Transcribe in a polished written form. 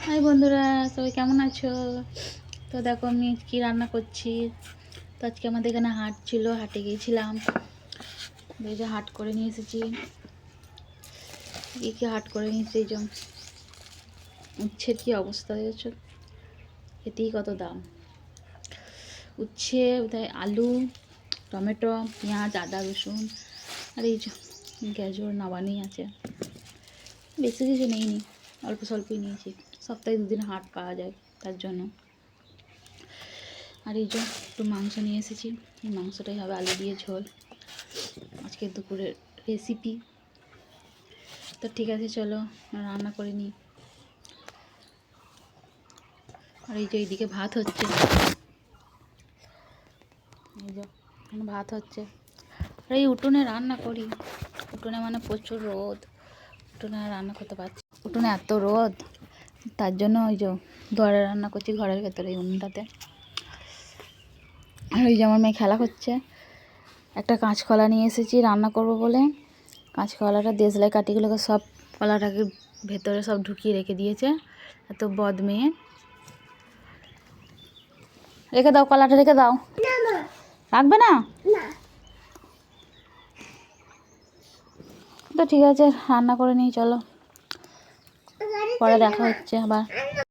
High বন্ধুরা, সবাই কেমন আছো? তো দেখো আমি কি রান্না করছি। তো আজকে আমাদের এখানে হাট ছিল, হাটে গিয়েছিলাম। এই যে হাট করে নিয়ে এসেছি। কি হাট করে নিয়ে এসেছি, এই যে উচ্ছের কি অবস্থা দেখেছো, খেতেই কত দাম। উচ্ছে, আলু, টমেটো, পেঁয়াজ, আদা, রসুন, আর এই যে গাজর নাবানি আছে। বেশি কিছু নেইনি, অল্প স্বল্পই নিয়েছি। সপ্তাহে 2 দিন হাট পাওয়া যায় তার জন্য। আর এই যে একটু মাংস নিয়ে এসেছি, এই মাংসটাই হবে আলু দিয়ে ঝোল, আজকে দুপুরের রেসিপি। তো ঠিক আছে, চলো রান্না করে নিই। আর এই যে এইদিকে ভাত হচ্ছে, এই যে ভাত হচ্ছে। আর এই উঠোনে রান্না করি, উঠোনে মানে প্রচুর রোদ, উঠোনে রান্না করতে পারছি। উঠোনে এত রোদ, তার জন্য ওই যে ঘরে রান্না করছি, ঘরের ভেতরে এই উনুনটাতে। আর ওই যে আমার মেয়ে খেলা করছে। একটা কাঁচকলা নিয়ে এসেছি রান্না করব বলে। কাঁচকলাটা দেশলাই কাঠিগুলোকে সব কলাটাকে ভেতরে সব ঢুকিয়ে রেখে দিয়েছে, এত বদ মেয়ে। রেখে দাও, কলাটা রেখে দাও। রাখবে না তো ঠিক আছে, রান্না করে নিই, চলো পরে দেখা হচ্ছে আবার।